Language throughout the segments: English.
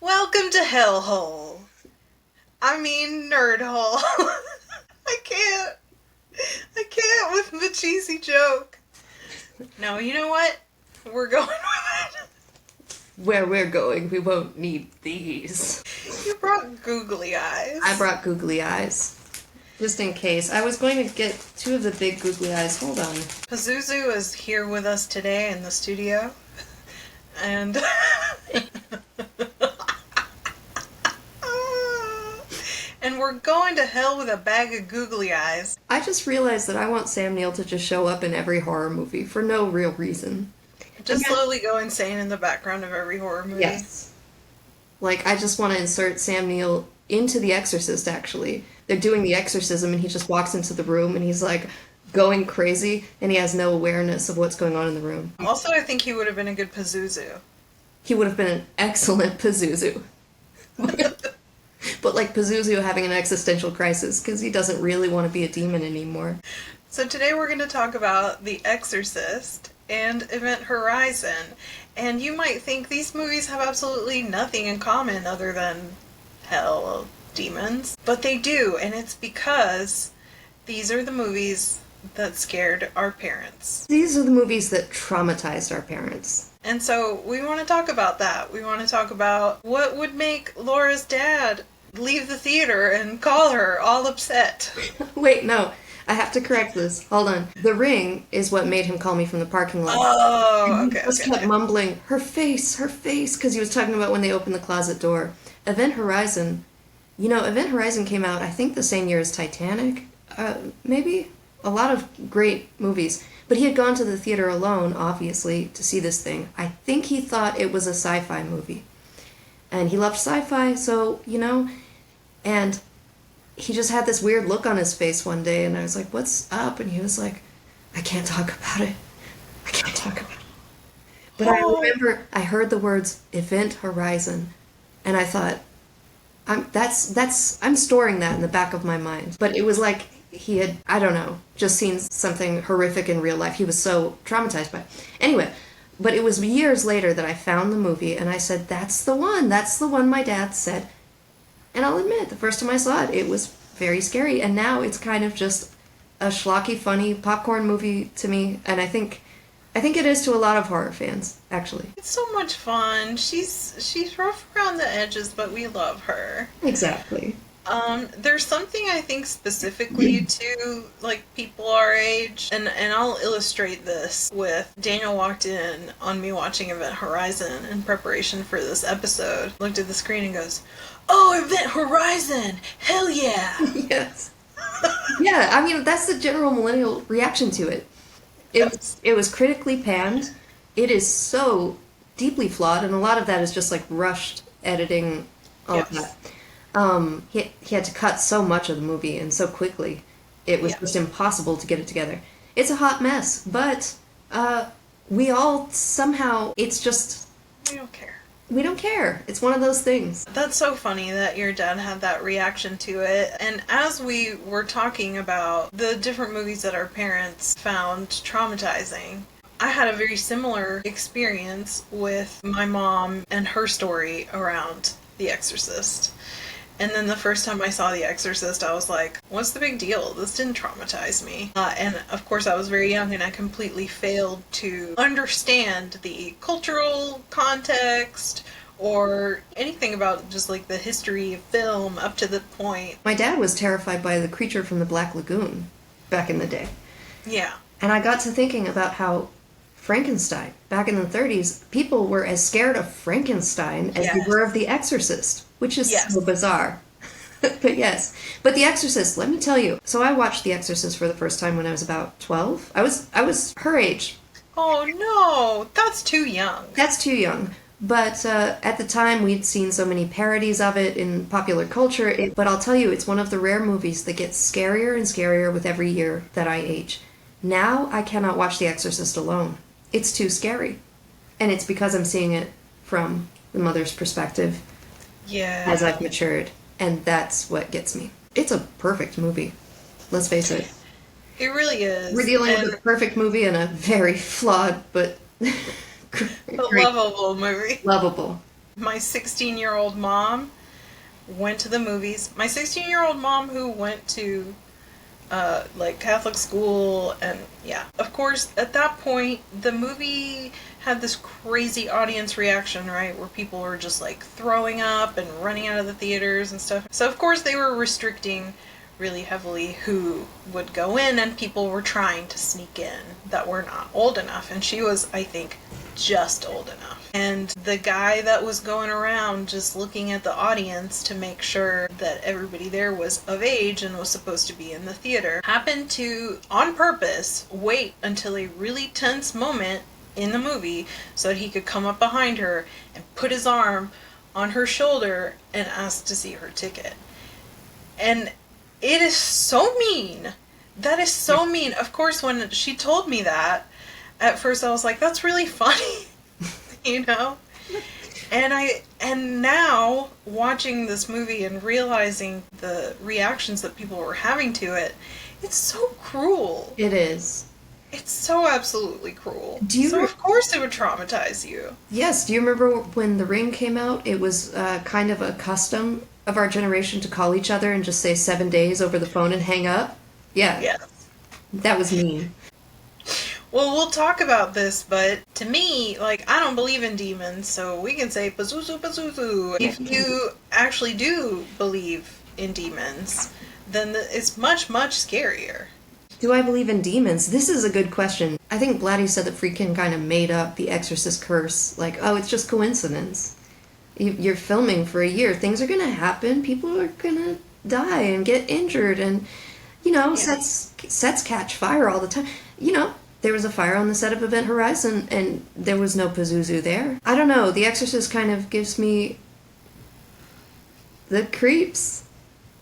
Welcome to Hellhole. I mean, Nerd Hole. I can't. I can't with the cheesy joke. No, you know what? We're going with Where we're going, we won't need these. it. You brought googly eyes. I brought googly eyes. Just in case. I was going to get two of the big googly eyes. Hold on. Pazuzu is here with us today in the studio. And. And we're going to hell with a bag of googly eyes. I just realized that I want Sam Neill to just show up in every horror movie for no real reason. Just slowly go insane in the background of every horror movie. Yes. Like, I just want to insert Sam Neill into The Exorcist, actually. They're doing the exorcism, and he just walks into the room, and he's, like, going crazy, and he has no awareness of what's going on in the room. Also, I think he would have been a good Pazuzu. He would have been an excellent Pazuzu. But, like, Pazuzu having an existential crisis, because he doesn't really want to be a demon anymore. So today we're going to talk about The Exorcist and Event Horizon. And you might think these movies have absolutely nothing in common other than hell, demons. But they do, and it's because these are the movies that scared our parents. These are the movies that traumatized our parents. And so we want to talk about that. We want to talk about what would make Laura's dad leave the theater and call her all upset. Wait, no. I have to correct this. Hold on. The Ring is what made him call me from the parking lot. Oh, okay. He just kept mumbling, her face, because he was talking about when they opened the closet door. Event Horizon. Event Horizon came out, I think, the same year as Titanic. Maybe? A lot of great movies. But he had gone to the theater alone, obviously, to see this thing. I think he thought it was a sci-fi movie. And he loved sci-fi, so, and he just had this weird look on his face one day, and I was like, what's up? And he was like, I can't talk about it. I can't talk about it. But I remember I heard the words Event Horizon, and I thought, I'm storing that in the back of my mind. But it was like he had, I don't know, just seen something horrific in real life. He was so traumatized by it. Anyway, but it was years later that I found the movie, and I said, that's the one my dad said. And I'll admit, the first time I saw it, it was very scary. And now it's kind of just a schlocky, funny popcorn movie to me. And I think it is to a lot of horror fans, actually. It's so much fun. She's rough around the edges, but we love her. Exactly. There's something I think specifically to like people our age, and I'll illustrate this with Daniel walked in on me watching Event Horizon in preparation for this episode, looked at the screen and goes, "Oh, Event Horizon! Hell yeah!" Yes. Yeah, I mean, that's the general millennial reaction to it. It was critically panned. It is so deeply flawed, and a lot of that is just like rushed editing, all of that. He had to cut so much of the movie and so quickly. It was just impossible to get it together. It's a hot mess, but we all somehow, it's just... We don't care. We don't care. It's one of those things. That's so funny that your dad had that reaction to it. And as we were talking about the different movies that our parents found traumatizing, I had a very similar experience with my mom and her story around The Exorcist. And then the first time I saw The Exorcist, I was like, what's the big deal? This didn't traumatize me. And of course I was very young and I completely failed to understand the cultural context or anything about just like the history of film up to the point. My dad was terrified by the creature from the Black Lagoon back in the day. Yeah. And I got to thinking about how Frankenstein, back in the 30s, people were as scared of Frankenstein as they were of The Exorcist, which is so bizarre. But yes. But The Exorcist, let me tell you. So I watched The Exorcist for the first time when I was about 12. I was her age. Oh no, that's too young. That's too young. But at the time, we'd seen so many parodies of it in popular culture. But I'll tell you, it's one of the rare movies that gets scarier and scarier with every year that I age. Now I cannot watch The Exorcist alone. It's too scary. And it's because I'm seeing it from the mother's perspective as I've matured. And that's what gets me. It's a perfect movie. Let's face it. It really is. We're dealing with a perfect movie and a very flawed but lovable movie. Lovable. My 16-year-old mom went to the movies. My 16-year-old mom who went to like Catholic school, and yeah. Of course, at that point, the movie had this crazy audience reaction, right? Where people were just like throwing up and running out of the theaters and stuff. So of course they were restricting really heavily who would go in, and people were trying to sneak in that were not old enough. And she was, I think, just old enough. And the guy that was going around just looking at the audience to make sure that everybody there was of age and was supposed to be in the theater happened to, on purpose, wait until a really tense moment in the movie so that he could come up behind her and put his arm on her shoulder and ask to see her ticket. And it is so mean. That is so mean. Of course, when she told me that, at first I was like, that's really funny. You know? And now, watching this movie and realizing the reactions that people were having to it, it's so cruel. It is. It's so absolutely cruel. Of course it would traumatize you. Yes. Do you remember when The Ring came out? It was kind of a custom of our generation to call each other and just say 7 days over the phone and hang up. Yeah. Yes. That was mean. Well, we'll talk about this, but to me, like, I don't believe in demons, so we can say Pazuzu Pazuzu. If you actually do believe in demons, then it's much, much scarier. Do I believe in demons? This is a good question. I think Blatty said that Friedkin kind of made up the Exorcist curse. Like, oh, it's just coincidence. You're filming for a year. Things are going to happen. People are going to die and get injured. And, you know, sets catch fire all the time. You know, there was a fire on the set of Event Horizon, and there was no Pazuzu there. I don't know. The Exorcist kind of gives me the creeps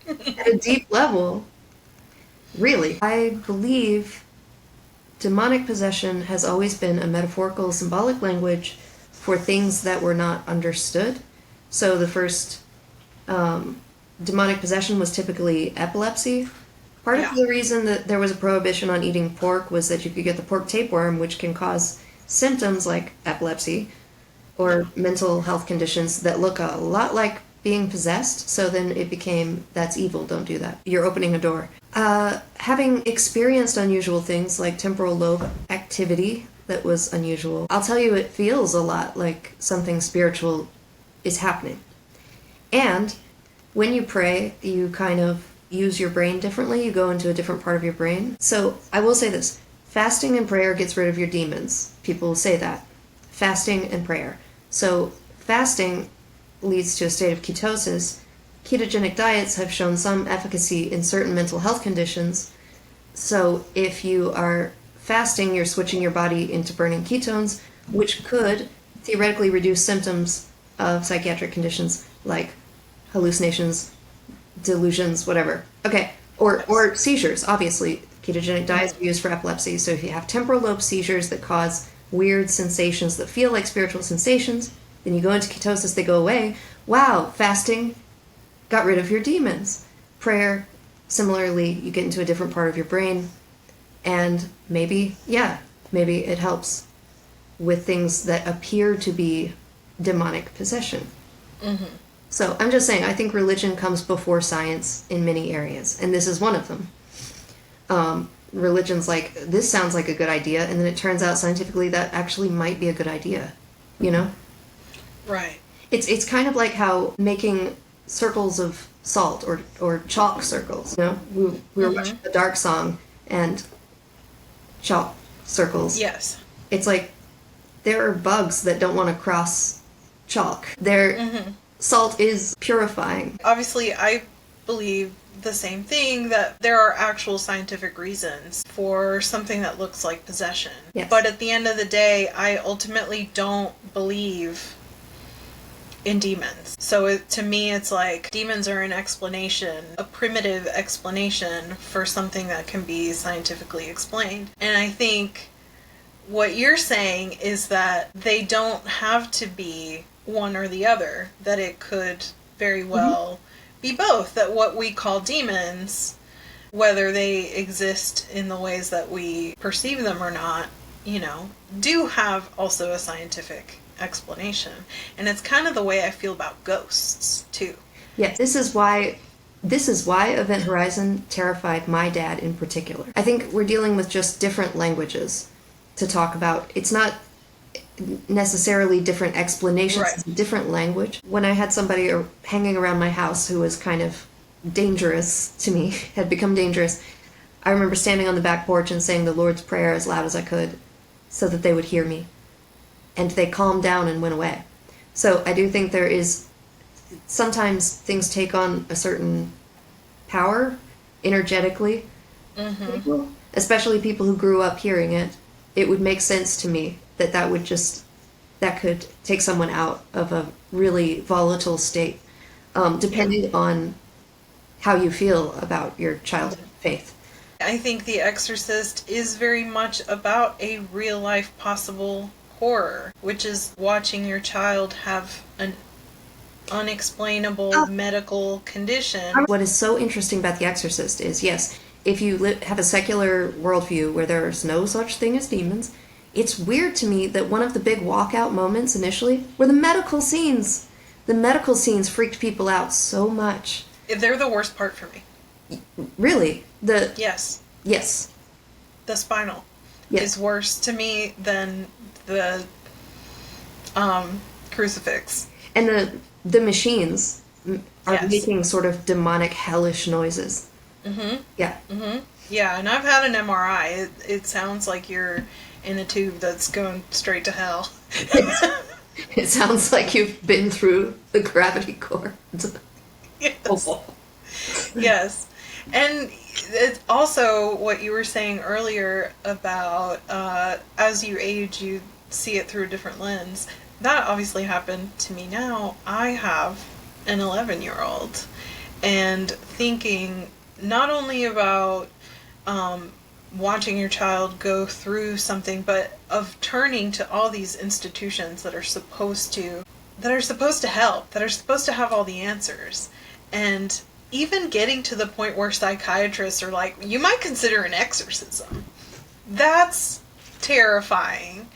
at a deep level. Really. I believe demonic possession has always been a metaphorical, symbolic language for things that were not understood. So the first demonic possession was typically epilepsy. Part of the reason that there was a prohibition on eating pork was that you could get the pork tapeworm, which can cause symptoms like epilepsy or mental health conditions that look a lot like being possessed. So then it became, that's evil, don't do that. You're opening a door. Having experienced unusual things like temporal lobe activity that was unusual, I'll tell you, it feels a lot like something spiritual is happening. And when you pray, you kind of use your brain differently. You go into a different part of your brain. So I will say this. Fasting and prayer gets rid of your demons. People will say that. Fasting and prayer. So fasting leads to a state of ketosis. Ketogenic diets have shown some efficacy in certain mental health conditions. So if you are fasting, you're switching your body into burning ketones, which could theoretically reduce symptoms of psychiatric conditions like hallucinations, delusions, whatever. Okay, or seizures, obviously. Ketogenic diets are used for epilepsy. So if you have temporal lobe seizures that cause weird sensations that feel like spiritual sensations, then you go into ketosis, they go away. Wow, fasting got rid of your demons. Prayer, similarly, you get into a different part of your brain, and maybe it helps with things that appear to be demonic possession. Mm-hmm. So I'm just saying, I think religion comes before science in many areas, and this is one of them. Religion's like, this sounds like a good idea, and then it turns out scientifically that actually might be a good idea, you know? Right. It's kind of like how making circles of salt or chalk circles, you know? We were watching The Dark Song, and chalk circles. Yes. It's like there are bugs that don't want to cross chalk. Salt is purifying. Obviously, I believe the same thing, that there are actual scientific reasons for something that looks like possession. Yes. But at the end of the day, I ultimately don't believe in demons. So to me, it's like demons are an explanation, a primitive explanation for something that can be scientifically explained. And I think what you're saying is that they don't have to be one or the other, that it could very well be both, that what we call demons, whether they exist in the ways that we perceive them or not, you know, do have also a scientific explanation. And it's kind of the way I feel about ghosts, too. Yeah, this is why Event Horizon terrified my dad in particular. I think we're dealing with just different languages to talk about. It's not necessarily different explanations, Right. It's a different language. When I had somebody hanging around my house who was kind of dangerous to me, had become dangerous, I remember standing on the back porch and saying the Lord's Prayer as loud as I could so that they would hear me. And they calmed down and went away. So I do think there is, sometimes things take on a certain power energetically. People, especially people who grew up hearing it. It would make sense to me that could take someone out of a really volatile state, depending on how you feel about your childhood faith. I think The Exorcist is very much about a real life possible horror, which is watching your child have an unexplainable medical condition. What is so interesting about The Exorcist is, yes, if you have a secular worldview where there's no such thing as demons, it's weird to me that one of the big walkout moments initially were the medical scenes. The medical scenes freaked people out so much. They're the worst part for me. Really? Yes. Yes. The spinal Yes. is worse to me than the crucifix. And the machines are Yes. making sort of demonic, hellish noises. Yeah. Yeah, and I've had an MRI. It sounds like you're in a tube that's going straight to hell. It sounds like you've been through the gravity cord. Yes. Yes. And it's also what you were saying earlier about as you age, you see it through a different lens. That obviously happened to me now. I have an 11-year-old, and thinking not only about watching your child go through something, but of turning to all these institutions that are supposed to help, that are supposed to have all the answers. And even getting to the point where psychiatrists are like, you might consider an exorcism. That's terrifying.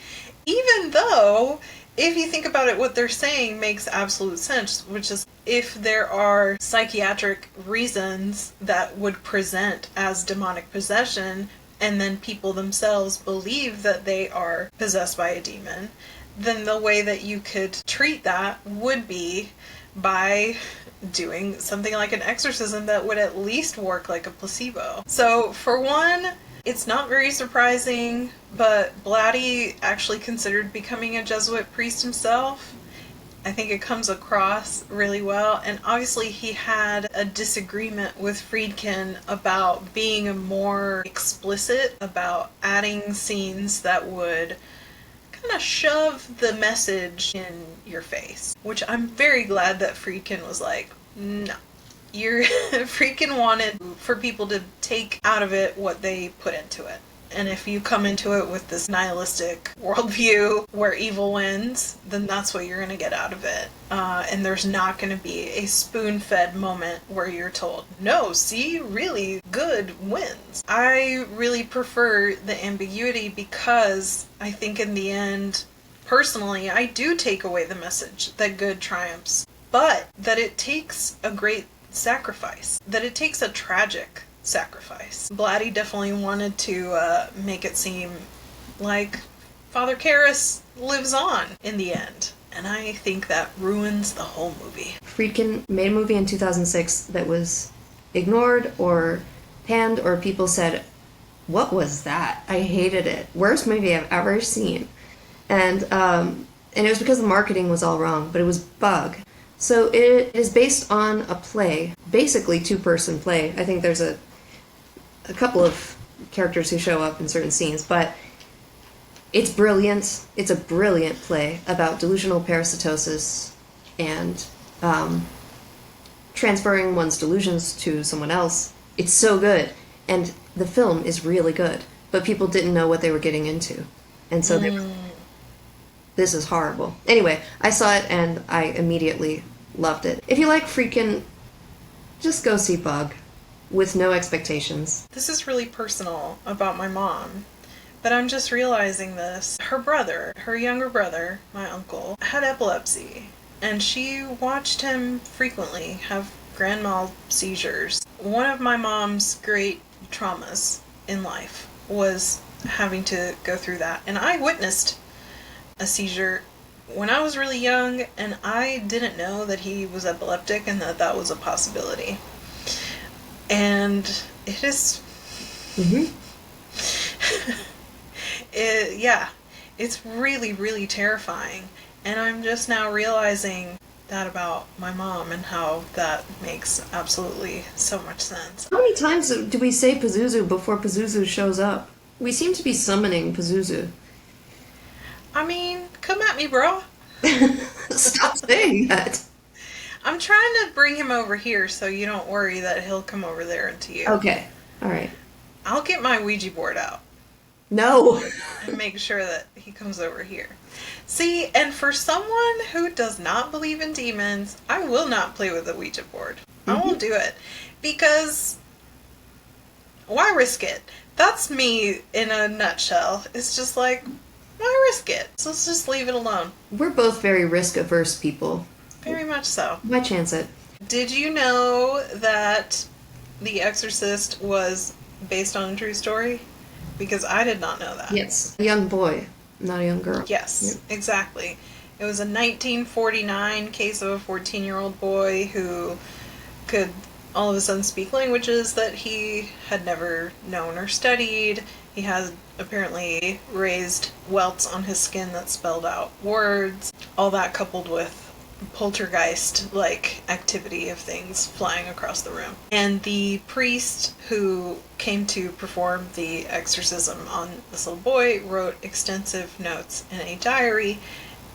Even though, if you think about it, what they're saying makes absolute sense, which is if there are psychiatric reasons that would present as demonic possession, and then people themselves believe that they are possessed by a demon, then the way that you could treat that would be by doing something like an exorcism that would at least work like a placebo. So, for one, it's not very surprising, but Blatty actually considered becoming a Jesuit priest himself. I think it comes across really well, and obviously he had a disagreement with Friedkin about being more explicit, about adding scenes that would kind of shove the message in your face, which I'm very glad that Friedkin was like, no. Friedkin wanted for people to take out of it what they put into it. And if you come into it with this nihilistic worldview where evil wins, then that's what you're going to get out of it. And there's not going to be a spoon-fed moment where you're told, no, see, really good wins. I really prefer the ambiguity because I think in the end, personally, I do take away the message that good triumphs, but that it takes a great sacrifice, that it takes a tragic sacrifice. Blatty definitely wanted to make it seem like Father Karras lives on in the end, and I think that ruins the whole movie. Friedkin made a movie in 2006 that was ignored or panned, or people said, what was that? I hated it. Worst movie I've ever seen. And it was because the marketing was all wrong, but it was Bug. So it is based on a play, basically two-person play. I think there's a couple of characters who show up in certain scenes, but it's brilliant. It's a brilliant play about delusional parasitosis and transferring one's delusions to someone else. It's so good, and the film is really good, but people didn't know what they were getting into, and so they were, this is horrible. Anyway, I saw it and I immediately loved it. If you like Friedkin, just go see Bug with no expectations. This is really personal about my mom, But I'm just realizing this. Her brother, her younger brother, my uncle, had epilepsy. And she watched him frequently have grand mal seizures. One of my mom's great traumas in life was having to go through that. And I witnessed a seizure when I was really young, and I didn't know that he was epileptic and that that was a possibility. And it is... Mm-hmm. It's really, really terrifying. And I'm just now realizing that about my mom and how that makes absolutely so much sense. How many times do we say Pazuzu before Pazuzu shows up? We seem to be summoning Pazuzu. I mean, come at me, bro. Stop saying that. I'm trying to bring him over here so you don't worry that he'll come over there into you. Okay. All right. I'll get my Ouija board out. No. And make sure that he comes over here. See, and for someone who does not believe in demons, I will not play with a Ouija board. I won't do it. Because why risk it? That's me in a nutshell. It's just like, why risk it? So let's just leave it alone. We're both very risk-averse people. Very much so. Why chance it? Did you know that The Exorcist was based on a true story? Because I did not know that. Yes. A young boy, not a young girl. Yes, exactly. It was a 1949 case of a 14-year-old boy who could all of a sudden speak languages that he had never known or studied. He had apparently raised welts on his skin that spelled out words. All that coupled with poltergeist-like activity of things flying across the room. And the priest who came to perform the exorcism on this little boy wrote extensive notes in a diary,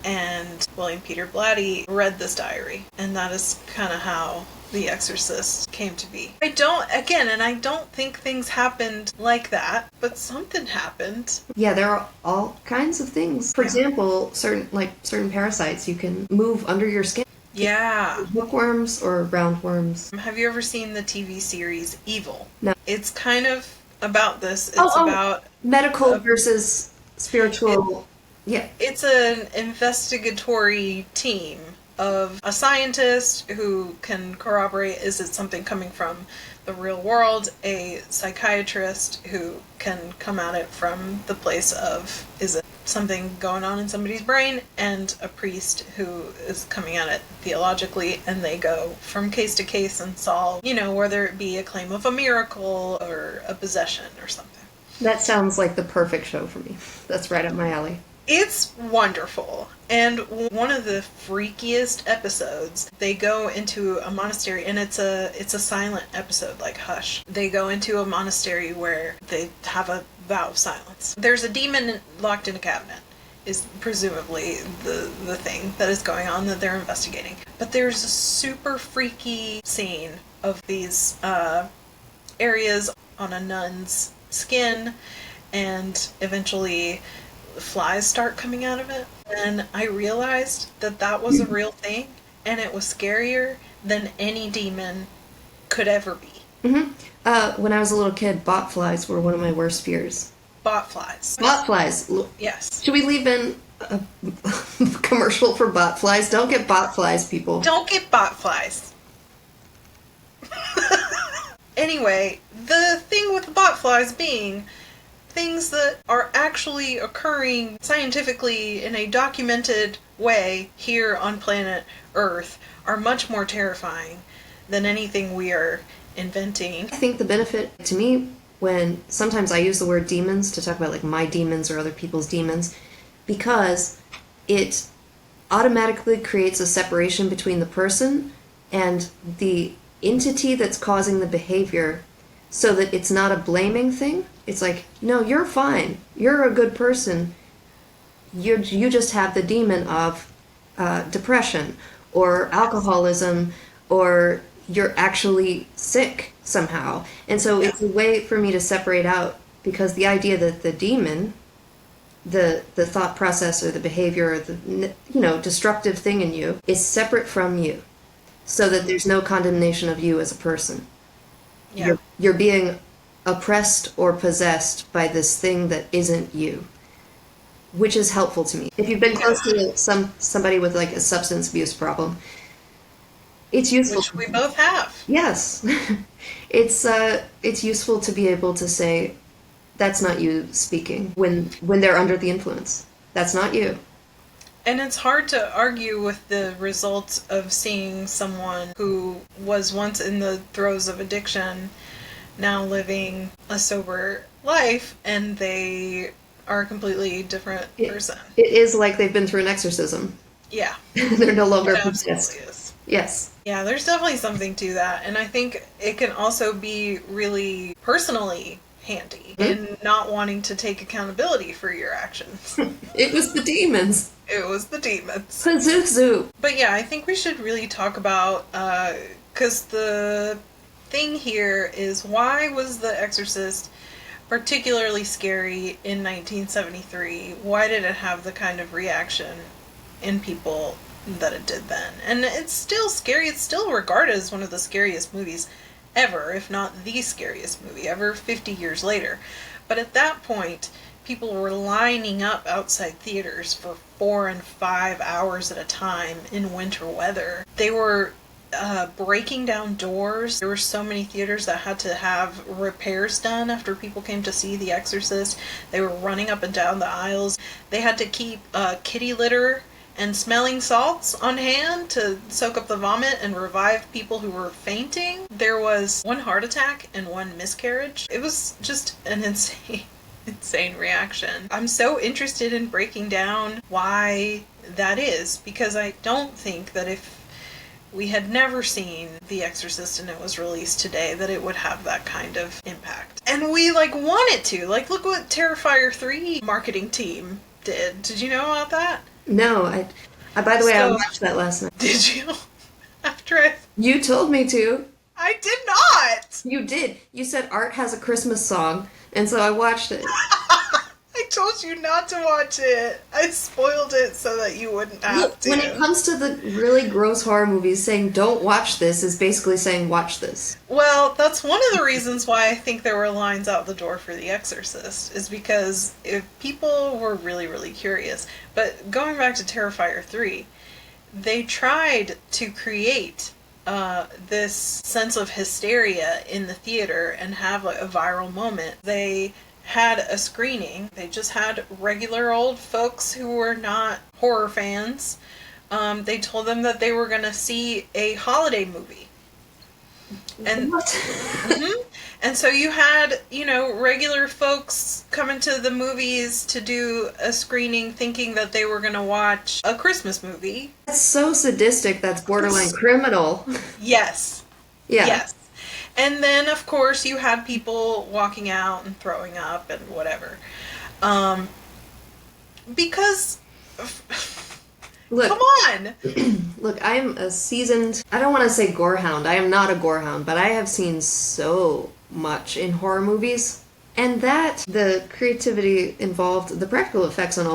and William Peter Blatty read this diary. And that is kind of how The Exorcist came to be. I don't think things happened like that, but something happened. Yeah, there are all kinds of things. For example, certain parasites you can move under your skin. Yeah. Hookworms or roundworms. Have you ever seen the TV series Evil? No. It's kind of about this. It's about medical versus spiritual. Yeah. It's an investigatory team of a scientist who can corroborate, is it something coming from the real world, a psychiatrist who can come at it from the place of, is it something going on in somebody's brain, and a priest who is coming at it theologically, and they go from case to case and solve, whether it be a claim of a miracle or a possession or something. That sounds like the perfect show for me. That's right up my alley. It's wonderful. And one of the freakiest episodes, they go into a monastery, and it's a silent episode, like Hush. They go into a monastery where they have a vow of silence. There's a demon locked in a cabinet, is presumably the thing that is going on that they're investigating. But there's a super freaky scene of these areas on a nun's skin, and eventually flies start coming out of it. And I realized that was a real thing, and it was scarier than any demon could ever be. Mm-hmm. When I was a little kid, botflies were one of my worst fears. Botflies. Botflies. Yes. Should we leave in a commercial for botflies? Don't get botflies, people. Don't get botflies. Anyway, the thing with the botflies being things that are actually occurring scientifically in a documented way here on planet Earth are much more terrifying than anything we are inventing. I think the benefit to me when sometimes I use the word demons to talk about like my demons or other people's demons, because it automatically creates a separation between the person and the entity that's causing the behavior, so that it's not a blaming thing. It's like, no, you're fine. You're a good person. You just have the demon of depression or alcoholism, or you're actually sick somehow. And so it's a way for me to separate out, because the idea that the demon, the thought process or the behavior or the destructive thing in you is separate from you, so that there's no condemnation of you as a person. Yeah. You're being oppressed or possessed by this thing that isn't you, which is helpful to me. If you've been close to somebody with like a substance abuse problem, it's useful. Which we both have. Yes. It's useful to be able to say, that's not you speaking when they're under the influence. That's not you. And it's hard to argue with the results of seeing someone who was once in the throes of addiction now living a sober life, and they are a completely different person. It is like they've been through an exorcism. Yeah. They're no longer It possessed. absolutely is. Yes. Yeah, there's definitely something to that. And I think it can also be really personally handy in not wanting to take accountability for your actions. It was the demons. It was the demons. Pazuzu. But yeah, I think we should really talk about, because the thing here is, why was The Exorcist particularly scary in 1973? Why did it have the kind of reaction in people that it did then? And it's still scary. It's still regarded as one of the scariest movies ever, if not the scariest movie ever, 50 years later. But at that point, people were lining up outside theaters for 4 and 5 hours at a time in winter weather. They were breaking down doors. There were so many theaters that had to have repairs done after people came to see The Exorcist. They were running up and down the aisles. They had to keep kitty litter and smelling salts on hand to soak up the vomit and revive people who were fainting. There was 1 heart attack and 1 miscarriage. It was just an insane reaction. I'm so interested in breaking down why that is, because I don't think that if we had never seen The Exorcist and it was released today, that it would have that kind of impact. And we want it to. Look what Terrifier 3 marketing team did. Did you know about that? No, I by the way, I watched that last night. Did you? After You told me to. I did not! You did. You said Art has a Christmas song, and so I watched it. I told you not to watch it. I spoiled it so that you wouldn't have to. When it comes to the really gross horror movies, saying don't watch this is basically saying watch this. Well, that's one of the reasons why I think there were lines out the door for The Exorcist, is because if people were really, really curious. But going back to Terrifier 3, they tried to create this sense of hysteria in the theater and have a viral moment. They had a screening. They just had regular old folks who were not horror fans. They told them that they were going to see a holiday movie. And What? And so you had, regular folks coming to the movies to do a screening thinking that they were going to watch a Christmas movie. That's so sadistic, that's borderline criminal. Yes. Yeah. Yes. And then, of course, you had people walking out and throwing up and whatever. Because... Look, come on! Look, I am a seasoned... I don't want to say gorehound. I am not a gorehound, but I have seen so much in horror movies. And the creativity involved, the practical effects on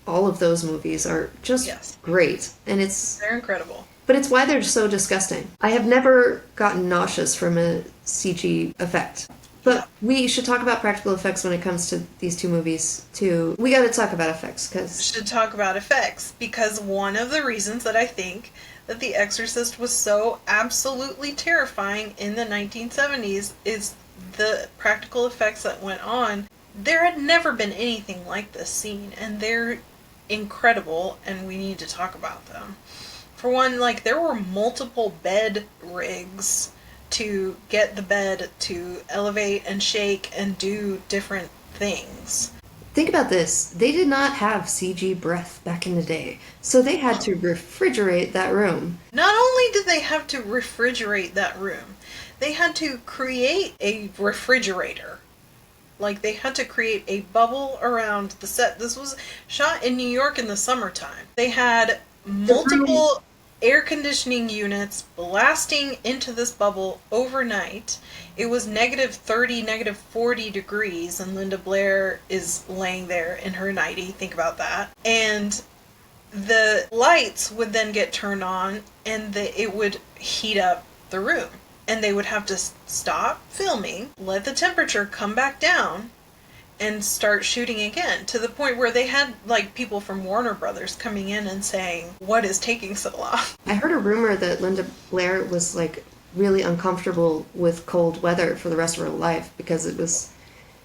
all of those movies are just great. And They're incredible. But it's why they're so disgusting. I have never gotten nauseous from a CG effect. But we should talk about practical effects when it comes to these two movies, too. We gotta talk about effects, because... We should talk about effects, because one of the reasons that I think that The Exorcist was so absolutely terrifying in the 1970s is the practical effects that went on. There had never been anything like this scene, and they're incredible, and we need to talk about them. For one, there were multiple bed rigs to get the bed to elevate and shake and do different things. Think about this. They did not have CG breath back in the day, so they had to refrigerate that room. Not only did they have to refrigerate that room, they had to create a refrigerator. They had to create a bubble around the set. This was shot in New York in the summertime. They had multiple air conditioning units blasting into this bubble overnight. It was -30, -40 degrees, and Linda Blair is laying there in her nightie. Think about that. And the lights would then get turned on, and it would heat up the room. and they would have to stop filming, let the temperature come back down, and start shooting again, to the point where they had like people from Warner Brothers coming in and saying, what is taking so long? I heard a rumor that Linda Blair was like really uncomfortable with cold weather for the rest of her life because it was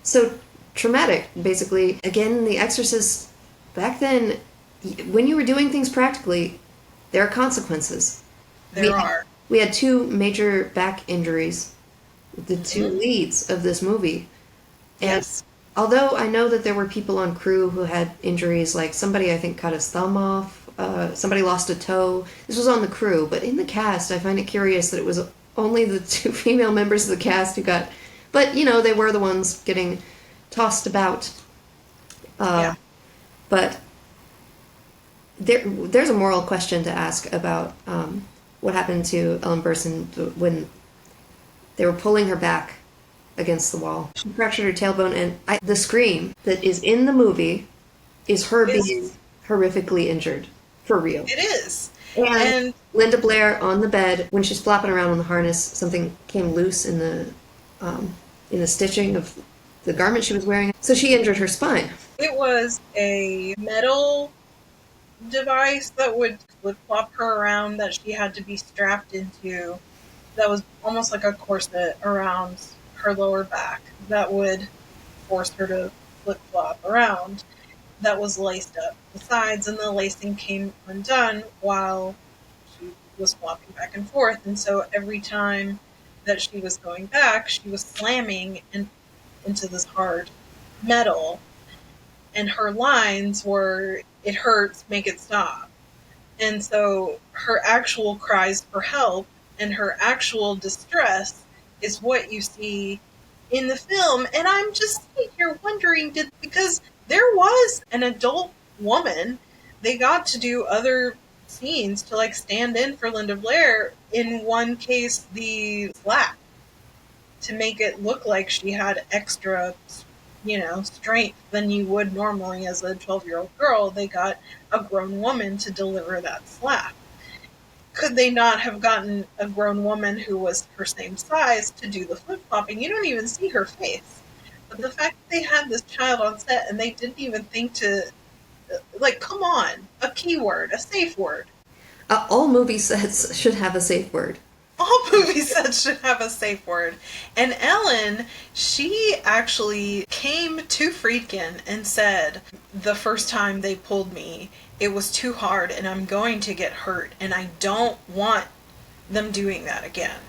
so traumatic. Basically, again, The Exorcist, back then, when you were doing things practically, there are consequences. We had 2 major back injuries, the 2 leads of this movie. And yes. Although I know that there were people on crew who had injuries, like somebody I think cut his thumb off, somebody lost a toe. This was on the crew, but in the cast, I find it curious that it was only the 2 female members of the cast who got... But, you know, they were the ones getting tossed about. Yeah. But there's a moral question to ask about what happened to Ellen Burstyn when they were pulling her back against the wall. She fractured her tailbone, and the scream that is in the movie is her being horrifically injured. For real. It is. And Linda Blair on the bed, when she's flopping around on the harness, something came loose in the stitching of the garment she was wearing. So she injured her spine. It was a metal device that would flip-flop her around that she had to be strapped into, that was almost like a corset around her lower back that would force her to flip-flop around, that was laced up the sides, and the lacing came undone while she was flopping back and forth. And so every time that she was going back, she was slamming into this hard metal, and her lines were, "It hurts, make it stop." And so her actual cries for help and her actual distress is what you see in the film. And I'm just sitting here wondering, because there was an adult woman, they got to do other scenes to like stand in for Linda Blair. In one case, the slap, to make it look like she had extra, strength than you would normally as a 12-year-old girl. They got a grown woman to deliver that slap. Could they not have gotten a grown woman who was her same size to do the flip-flopping? You don't even see her face. But the fact that they had this child on set and they didn't even think to, come on, a keyword, a safe word. All movie sets should have a safe word. All movie sets should have a safe word. And Ellen, she actually came to Friedkin and said, the first time they pulled me, it was too hard and I'm going to get hurt and I don't want them doing that again.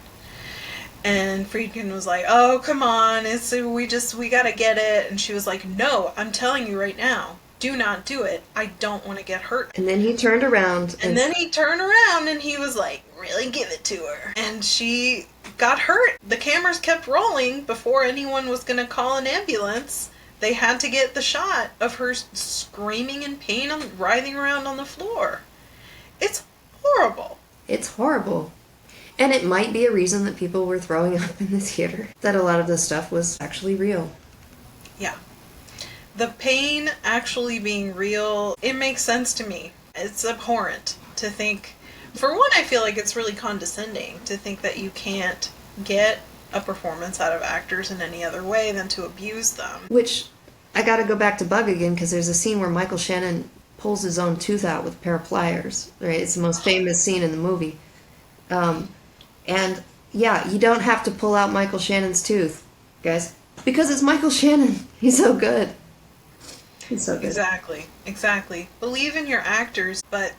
And Friedkin was like, oh, come on, we gotta get it. And she was like, no, I'm telling you right now, do not do it. I don't want to get hurt. And then he turned around. And then he turned around and he was like, really give it to her. And she got hurt. The cameras kept rolling before anyone was going to call an ambulance. They had to get the shot of her screaming in pain and writhing around on the floor. It's horrible. It's horrible. And it might be a reason that people were throwing up in the theater, that a lot of this stuff was actually real. Yeah. The pain actually being real, it makes sense to me. It's abhorrent to think. For one, I feel like it's really condescending to think that you can't get a performance out of actors in any other way than to abuse them. Which, I gotta go back to Bug again, because there's a scene where Michael Shannon pulls his own tooth out with a pair of pliers. Right? It's the most famous scene in the movie. And, yeah, you don't have to pull out Michael Shannon's tooth, guys. Because it's Michael Shannon. He's so good. He's so good. Exactly. Believe in your actors, but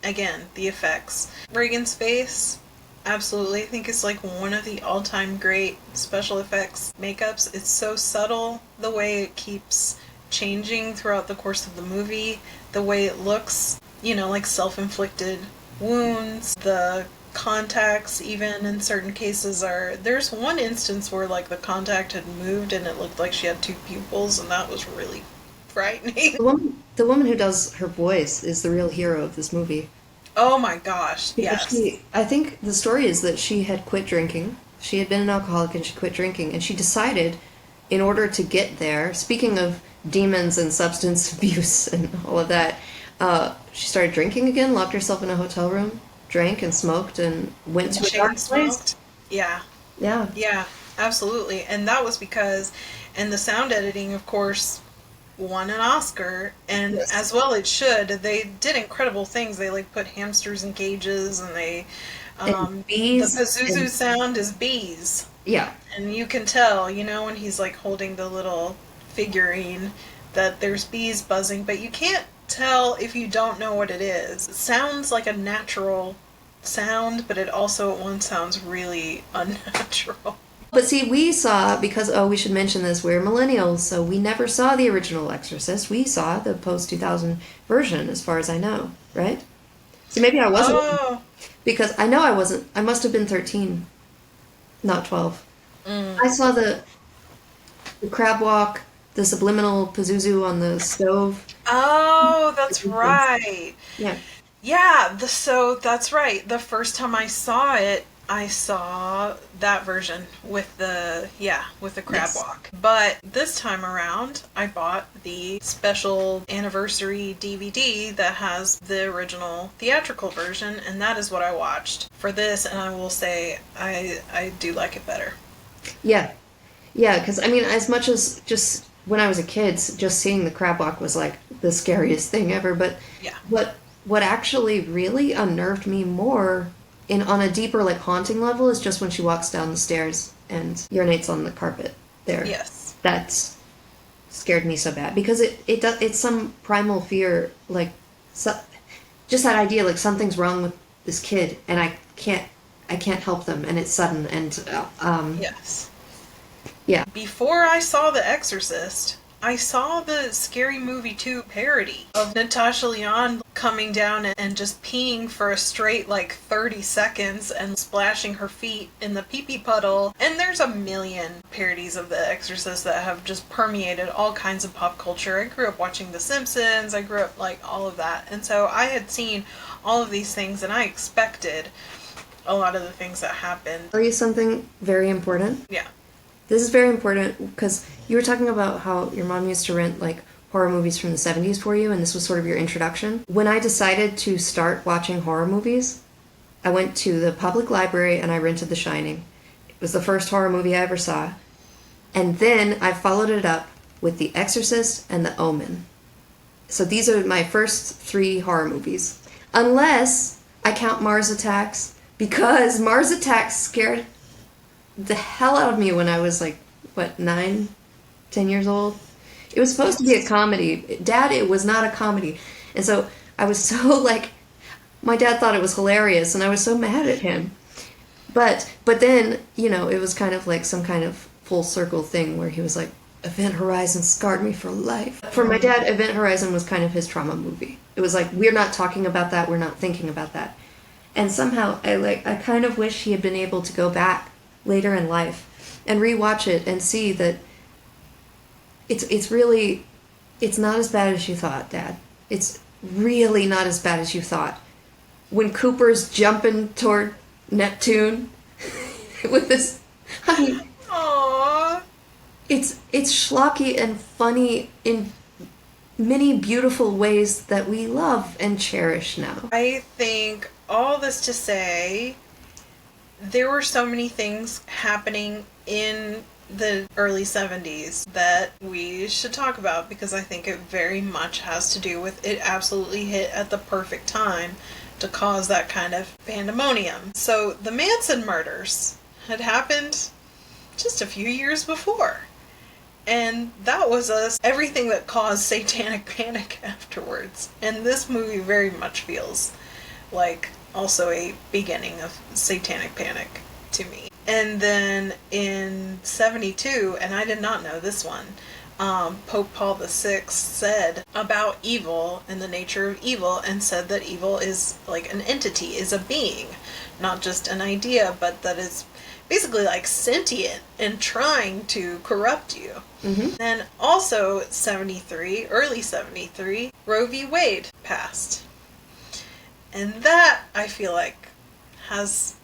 again, the effects. Reagan's face, absolutely. I think it's like one of the all-time great special effects makeups. It's so subtle, the way it keeps changing throughout the course of the movie, the way it looks, like self-inflicted wounds, the contacts even in certain cases there's one instance where like the contact had moved and it looked like she had 2 pupils, and that was really frightening. The woman who does her voice is the real hero of this movie. Oh my gosh, yes. I think the story is that she had quit drinking. She had been an alcoholic and she quit drinking, and she decided, in order to get there, speaking of demons and substance abuse and all of that, she started drinking again, locked herself in a hotel room, drank and smoked, and went to a dark place. Yeah. Yeah. Yeah, absolutely. And that was because, and the sound editing, of course, won an Oscar, and Yes. as well it should. They did incredible things. They like put hamsters in cages, and And the bees Pazuzu and sound is bees, yeah. and you can tell, when he's like holding the little figurine, that there's bees buzzing, but you can't tell if you don't know what it is. It sounds like a natural sound, but it also at once sounds really unnatural. But see, we saw, because, we should mention this, we're millennials, so we never saw the original Exorcist. We saw the post 2000 version, as far as I know, right? So maybe I wasn't, Oh, because I know I wasn't. I must have been 13, not 12. I saw the crab walk, the subliminal Pazuzu on the stove. oh, that's right. Yeah. Yeah, so that's right. The first time I saw it, I saw that version with the crab Yes. walk. But this time around, I bought the special anniversary DVD that has the original theatrical version, and that is what I watched for this, and I will say I do like it better. Yeah. Yeah, because I mean, as much as just when I was a kid, just seeing the crab walk was like the scariest thing ever. But Yeah. what actually really unnerved me more, in on a deeper like haunting level, is just when she walks down the stairs and urinates on the carpet there. Yes. That's scared me so bad because it's some primal fear, like, so, just that idea like something's wrong with this kid and I can't help them, and it's sudden, and Yes. yeah. Before I saw The Exorcist, I saw the Scary Movie 2 parody of Natasha Lyonne coming down and just peeing for a straight like 30 seconds and splashing her feet in the pee-pee puddle. And there's a million parodies of The Exorcist that have just permeated all kinds of pop culture. I grew up watching The Simpsons, I grew up like all of that. And so I had seen all of these things and I expected a lot of the things that happened. Tell you something very important. Yeah. This is very important because you were talking about how your mom used to rent like horror movies from the 70s for you, and this was sort of your introduction. When I decided to start watching horror movies, I went to the public library and I rented The Shining. It was the first horror movie I ever saw. And then I followed it up with The Exorcist and The Omen. So these are my first 3 horror movies. Unless I count Mars Attacks, because Mars Attacks scared the hell out of me when I was like, 9, 10 years old. It was supposed to be a comedy. Dad, it was not a comedy. And so I was so like, my dad thought it was hilarious and I was so mad at him. But then, it was kind of like some kind of full circle thing where he was like, Event Horizon scarred me for life. For my dad, Event Horizon was kind of his trauma movie. It was like, we're not talking about that, we're not thinking about that. And somehow I kind of wish he had been able to go back later in life and rewatch it and see that it's not as bad as you thought, Dad. It's really not as bad as you thought. When Cooper's jumping toward Neptune with this, I mean, Aww. it's schlocky and funny in many beautiful ways that we love and cherish now. I think all this to say, there were so many things happening in the early 70s that we should talk about because I think it very much has to do with it absolutely hit at the perfect time to cause that kind of pandemonium. So the Manson murders had happened just a few years before. And that was everything that caused satanic panic afterwards. And this movie very much feels like also a beginning of satanic panic to me. And then in 72, and I did not know this one, Pope Paul VI said about evil and the nature of evil, and said that evil is like an entity, is a being, not just an idea, but that is basically like sentient and trying to corrupt you. Mm-hmm. Then also 73, early 73, Roe v. Wade passed. And that, I feel like, has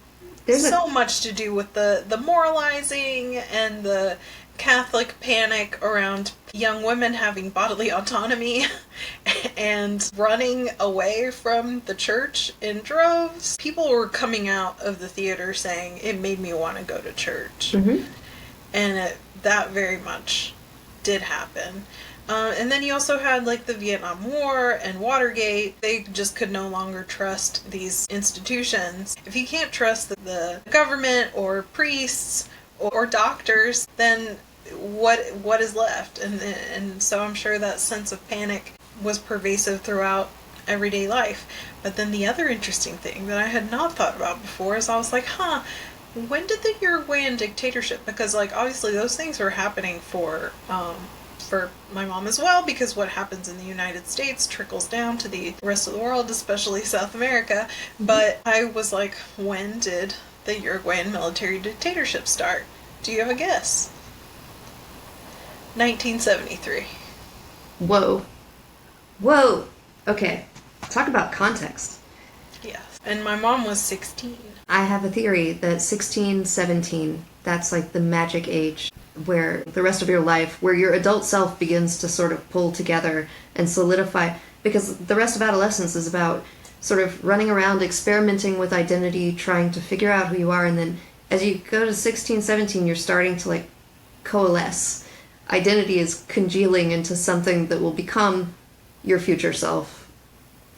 so much to do with the moralizing and the Catholic panic around young women having bodily autonomy and running away from the church in droves. People were coming out of the theater saying it made me want to go to church. Mm-hmm. And that very much did happen. And then you also had like the Vietnam War and Watergate. They just could no longer trust these institutions. If you can't trust the government or priests or doctors, then what is left? And so I'm sure that sense of panic was pervasive throughout everyday life. But then the other interesting thing that I had not thought about before is I was like, when did the Uruguayan dictatorship? Because like obviously those things were happening for my mom as well, because what happens in the United States trickles down to the rest of the world, especially South America. But I was like, when did the Uruguayan military dictatorship start? Do you have a guess? 1973. Whoa. Okay. Talk about context. Yes. And my mom was 16. I have a theory that 16, 17, that's like the magic age where the rest of your life, where your adult self begins to sort of pull together and solidify, because the rest of adolescence is about sort of running around, experimenting with identity, trying to figure out who you are, and then as you go to 16, 17, you're starting to like coalesce. Identity is congealing into something that will become your future self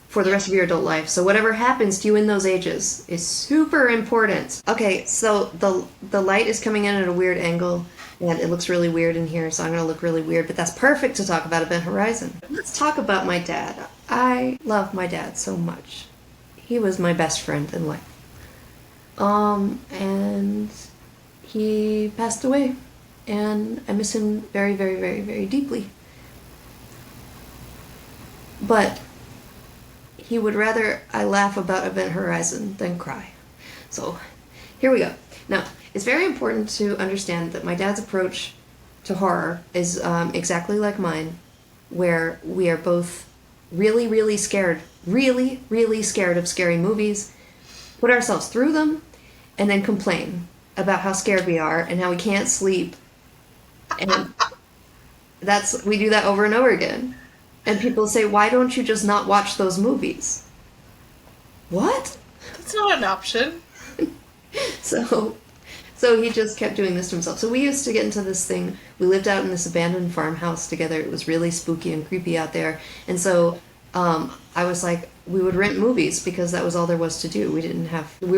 for the rest of your adult life. So whatever happens to you in those ages is super important. Okay, so the light is coming in at a weird angle, and it looks really weird in here, so I'm going to look really weird, but that's perfect to talk about Event Horizon. Let's talk about my dad. I love my dad so much. He was my best friend in life. And he passed away, and I miss him very, very, very, very deeply. But he would rather I laugh about Event Horizon than cry. So, here we go. Now, it's very important to understand that my dad's approach to horror is exactly like mine, where we are both really, really scared, really, really scared of scary movies, put ourselves through them, and then complain about how scared we are and how we can't sleep. And we do that over and over again. And people say, why don't you just not watch those movies? What? That's not an option. So he just kept doing this to himself. So we used to get into this thing. We lived out in this abandoned farmhouse together. It was really spooky and creepy out there. And so I was like, we would rent movies because that was all there was to do. We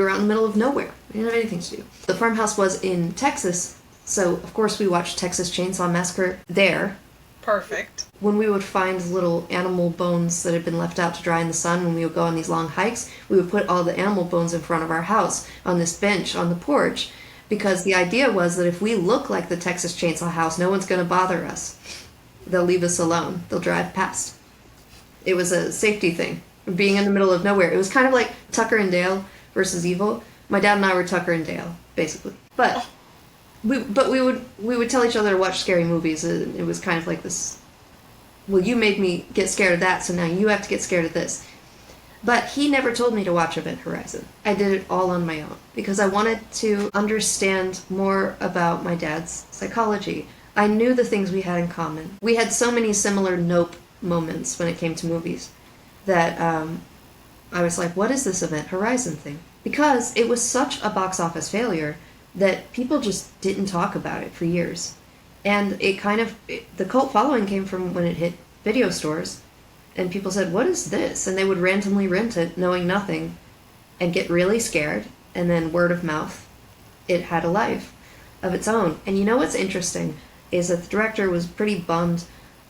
were out in the middle of nowhere. We didn't have anything to do. The farmhouse was in Texas. So, of course, we watched Texas Chainsaw Massacre there. Perfect. When we would find little animal bones that had been left out to dry in the sun, when we would go on these long hikes, we would put all the animal bones in front of our house on this bench on the porch, because the idea was that if we look like the Texas Chainsaw House, no one's going to bother us. They'll leave us alone. They'll drive past. It was a safety thing, being in the middle of nowhere. It was kind of like Tucker and Dale versus Evil. My dad and I were Tucker and Dale, basically. But we would tell each other to watch scary movies. It was kind of like this, well, you made me get scared of that, so now you have to get scared of this. But he never told me to watch Event Horizon. I did it all on my own because I wanted to understand more about my dad's psychology. I knew the things we had in common. We had so many similar nope moments when it came to movies that I was like, what is this Event Horizon thing? Because it was such a box office failure that people just didn't talk about it for years. And the cult following came from when it hit video stores, and people said, what is this? And they would randomly rent it, knowing nothing, and get really scared, and then word of mouth, it had a life of its own. And you know what's interesting is that the director was pretty bummed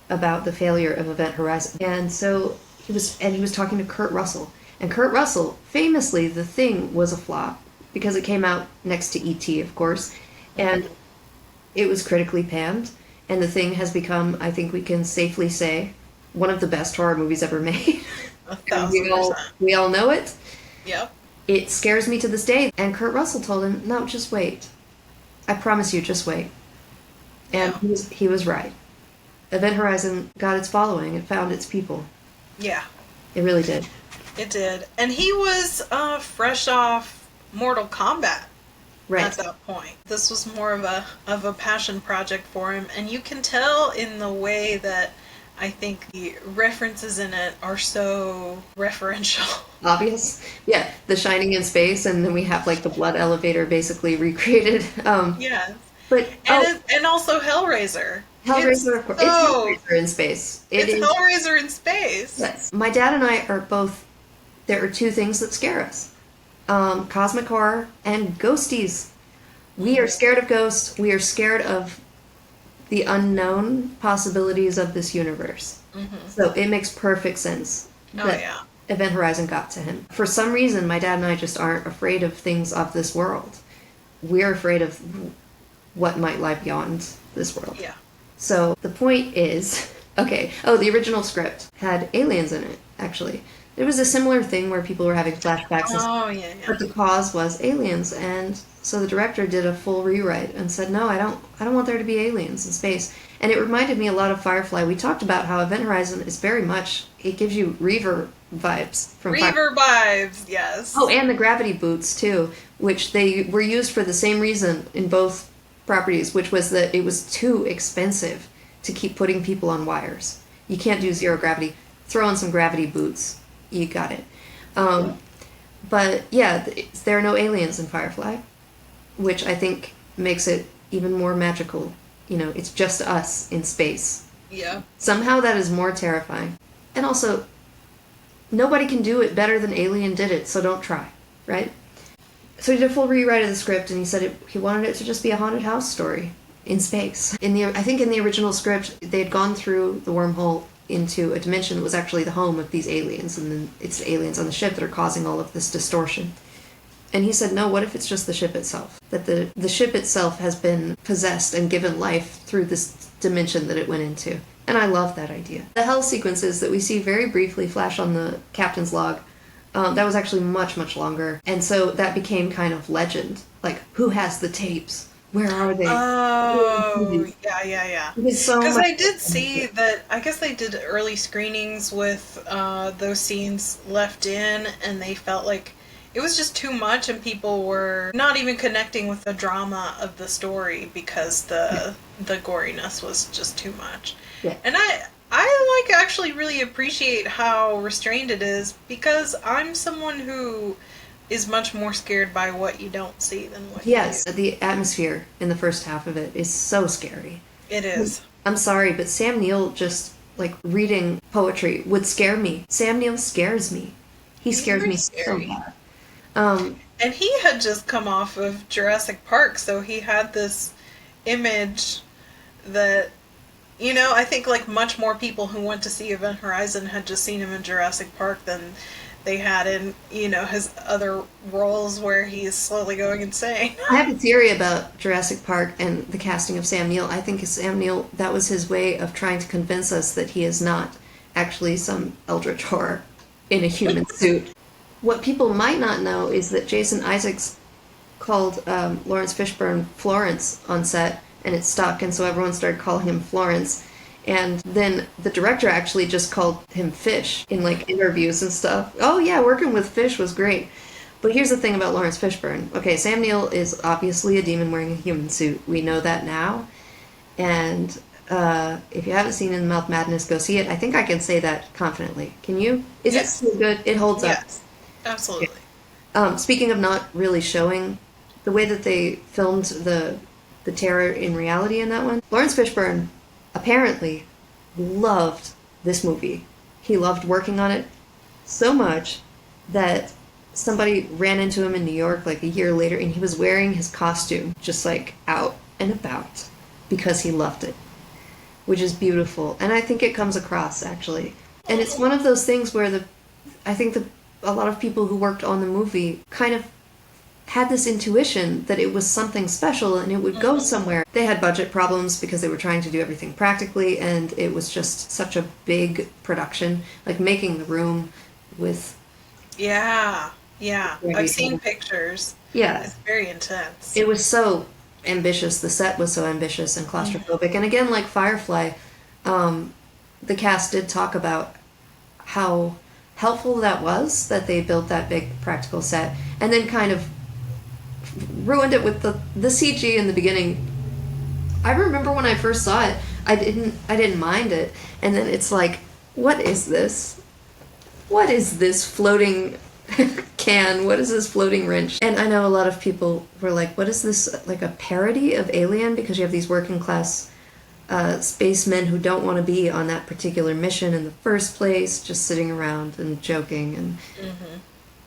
about the failure of Event Horizon. And so he was talking to Kurt Russell. And Kurt Russell, famously, The Thing was a flop, because it came out next to E.T., of course, and it was critically panned, and The Thing has become, I think we can safely say, one of the best horror movies ever made. 1,000%. We all know it. Yep. It scares me to this day. And Kurt Russell told him, no, just wait. I promise you, just wait. And he was right. Event Horizon got its following. It found its people. Yeah. It really did. It did. And he was fresh off Mortal Kombat. at that point. This was more of a passion project for him, and you can tell in the way that I think the references in it are so referential. Obvious. Yeah, The Shining in space, and then we have like the blood elevator basically recreated. Yes. But And also Hellraiser. Hellraiser, of course. It's Hellraiser in space. It's Hellraiser in space. Yes. My dad and I are both, there are two things that scare us. Cosmic horror and ghosties. We are scared of ghosts. We are scared of the unknown possibilities of this universe. Mm-hmm. So it makes perfect sense that Event Horizon got to him. For some reason, my dad and I just aren't afraid of things of this world. We're afraid of what might lie beyond this world. Yeah. So the point is, the original script had aliens in it, actually. There was a similar thing where people were having flashbacks. But the cause was aliens, and so the director did a full rewrite and said, no, I don't want there to be aliens in space. And it reminded me a lot of Firefly. We talked about how Event Horizon is very much, it gives you Reaver vibes from Reaver vibes, yes. Oh, and the gravity boots, too, which they were used for the same reason in both properties, which was that it was too expensive to keep putting people on wires. You can't do zero gravity. Throw in some gravity boots. You got it. But yeah, there are no aliens in Firefly, which I think makes it even more magical. You know, it's just us in space. Yeah. Somehow that is more terrifying. And also, nobody can do it better than Alien did it, so don't try, right? So he did a full rewrite of the script, and he said he wanted it to just be a haunted house story in space. I think in the original script, they had gone through the wormhole into a dimension that was actually the home of these aliens, and then it's the aliens on the ship that are causing all of this distortion. And he said, no, what if it's just the ship itself? That the ship itself has been possessed and given life through this dimension that it went into. And I love that idea. The hell sequences that we see very briefly flash on the captain's log, that was actually much, much longer. And so that became kind of legend. Like, who has the tapes? Where are they? Oh, yeah. Because I did see that, I guess they did early screenings with those scenes left in, and they felt like it was just too much, and people were not even connecting with the drama of the story because the goriness was just too much. Yeah. And I actually really appreciate how restrained it is, because I'm someone who is much more scared by what you don't see than what you do. The atmosphere in the first half of it is so scary. It is. I'm sorry, but Sam Neill just, reading poetry would scare me. Sam Neill scares me. He scares me so bad. And he had just come off of Jurassic Park, so he had this image that, I think much more people who went to see Event Horizon had just seen him in Jurassic Park than they had in, his other roles where he is slowly going insane. I have a theory about Jurassic Park and the casting of Sam Neill. I think Sam Neill, that was his way of trying to convince us that he is not actually some eldritch horror in a human suit. What people might not know is that Jason Isaacs called Laurence Fishburne Florence on set, and it stuck, and so everyone started calling him Florence. And then the director actually just called him Fish in interviews and stuff. Oh yeah, working with Fish was great. But here's the thing about Laurence Fishburne. Okay, Sam Neill is obviously a demon wearing a human suit. We know that now. And if you haven't seen In the Mouth Madness, go see it. I think I can say that confidently. Can you? Is it still good? It holds up. Yes, absolutely. Okay. Speaking of not really showing, the way that they filmed the terror in reality in that one, Laurence Fishburne apparently loved this movie. He loved working on it so much that somebody ran into him in New York a year later, and he was wearing his costume just out and about because he loved it, which is beautiful. And I think it comes across, actually. And it's one of those things where I think a lot of people who worked on the movie kind of had this intuition that it was something special and it would go somewhere. They had budget problems because they were trying to do everything practically, and it was just such a big production, making The Room with... Yeah. I've seen pictures. Yeah. It's very intense. It was so ambitious. The set was so ambitious and claustrophobic. And again, like Firefly, the cast did talk about how helpful that was, that they built that big practical set, and then kind of ruined it with the CG in the beginning. I remember when I first saw it, I didn't mind it, and then it's like, what is this? What is this floating can? What is this floating wrench? And I know a lot of people were like, what is this, like a parody of Alien? Because you have these working class spacemen who don't want to be on that particular mission in the first place, just sitting around and joking, and